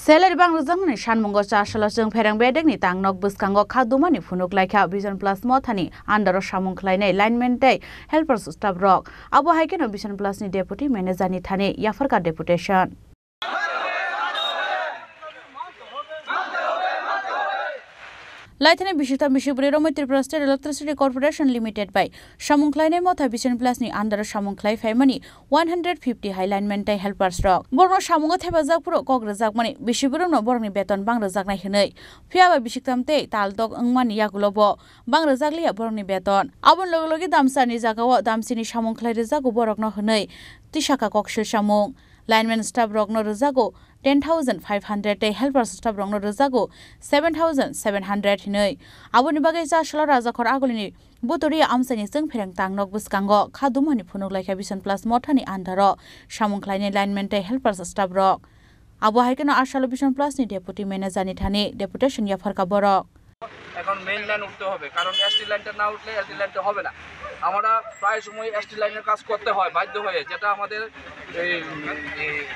Salary bang rujangni shanmungo chashala jeng pherang bedekni tangnok buskango khadumani phunuk laikha Vision Plus mothani andaro samung khlainai lineman dai helpers staff rock abo haikeno Vision Plus ni deputy manager ni thane yafarka deputation Laithane Bishita Mishipuri Romo Tripura State Electricity Corporation Limited by Shamungklaine Motha Vision Plus ni under Shamungklai family 150 Highline Mentai helpers rock. Borno Shamunga Thebazak Pro Kograzak money Bishipuru no Borni Beton Bangrazak na Hine. Fiaba Bishiktamte Taldog Ungmani Yagulobo Bangrazakli Borni Beton. Abon Logologi Damsani Zagawa Damsini Shamungklai Rezago Borok no Hine. Tishaka Kokshil Shamung. Lineman staff rock no Rezago 10,500 helpers staff rock no Rezago 7,700 hinoi. Aboni bagai sa shala raja khor agolini butori amsani seng pherang tangnok buskango khadumani phunuk laikha Vision Plus mothani andaro samungklaine lineman helpers staff rock. Abo haikeno ashalo Vision Plus ni deputy manager ni thani deputation yafarka borok. এখন main line উঠতে হবে কারণ ST লাইনটা না উঠলে ST লাইনটা হবে না আমরা প্রায় সময় এসটি লাইনের কাজ করতে হয় বাধ্য হয়ে যেটা আমাদের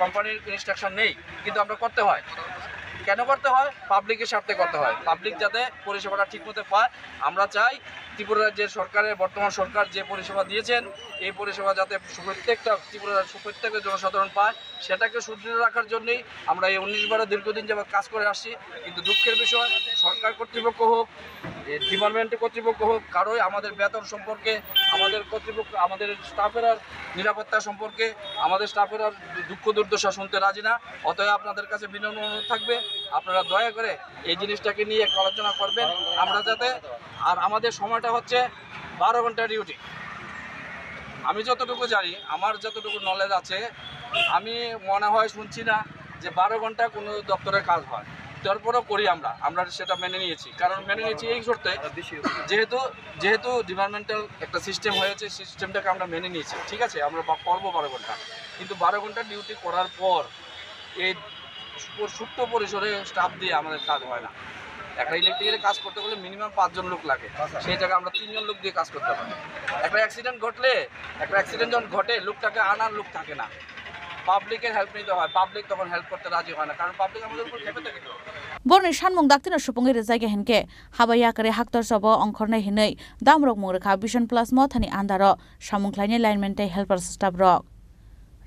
কোম্পানির ইনস্ট্রাকশন নেই কিন্তু আমরা করতে হয় কেন করতে হয় পাবলিকের স্বার্থে করতে হয় পাবলিক যাতে পরিষেবাটা ঠিকমতো পায় আমরা চাই ত্রিপুরা রাজ্যের সরকারের বর্তমান সরকার যে পরিষেবা দিয়েছেন এই পরিষেবা যাতে প্রত্যেকটা ত্রিপুরার প্রত্যেকটা জনসাধারণ পায় সেটাকে সুদৃঢ় রাখার জন্যই আমরা এই 19-12 দীর্ঘদিন যাবত কাজ করে আসছি কিন্তু দুঃখের বিষয় সরকার কর্তৃপক্ষ হোক ডিপার্টমেন্টের কর্তৃপক্ষ হোক কারোই আমাদের বেতন সম্পর্কে আমাদের কর্তৃপক্ষ আমাদের স্টাফেরা নিরাপত্তা সম্পর্কে আমাদের স্টাফেরা দুঃখ দুর্দশা শুনতে রাজি না অতএব আপনাদের কাছে বিনম্র অনুরোধ থাকবে আপনারা দয়া করে এই জিনিসটাকে নিয়ে একটু আলোচনা করবেন আমরা যাতে আর আমাদের সময়টা হচ্ছে 12 ঘন্টা ডিউটি আমি যতটুকু জানি আমার যতটুকু নলেজ আছে আমি মনে হয় শুনছি না যে 12 ঘন্টা কোনো দপ্তরের কাজ হয় তারপরেও করি আমরা সেটা মেনে নিয়েছি কারণ মেনে নিয়েছি এই শর্তে যেহেতু ডিপার্টমেন্টাল একটা সিস্টেম হয়েছে সিস্টেমটাকে আমরা মেনে নিয়েছি ঠিক আছে আমরা করবো 12 ঘন্টা কিন্তু 12 ঘন্টা ডিউটি করার পর এই সুপ্ত পরিসরে স্টাফ দিয়ে আমাদের কাজ হয় না একটা ইলেকট্রিকের কাজ করতে গেলে মিনিমাম 5 জন লোক লাগে সেই জায়গায় আমরা 3 জন লোক দিয়ে কাজ করতে পারি একটা অ্যাক্সিডেন্ট যখন ঘটে লোকটাকে আনার লোক থাকে না পাবলিকের হেল্প নিতে হয় পাবলিক তখন হেল্প করতে রাজি হয় না কারণ পাবলিক আমাদের উপর খেপে থাকে Borni shanmung daktina shupungir rezage henke habaya kare haktor sobo ongkhornai hinai damrok mungrekha Vision Plus mothani andaro samungklaine lineman helpers staff rock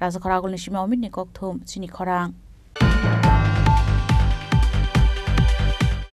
Raja khoragolni sima omit ni kokthum chini khorang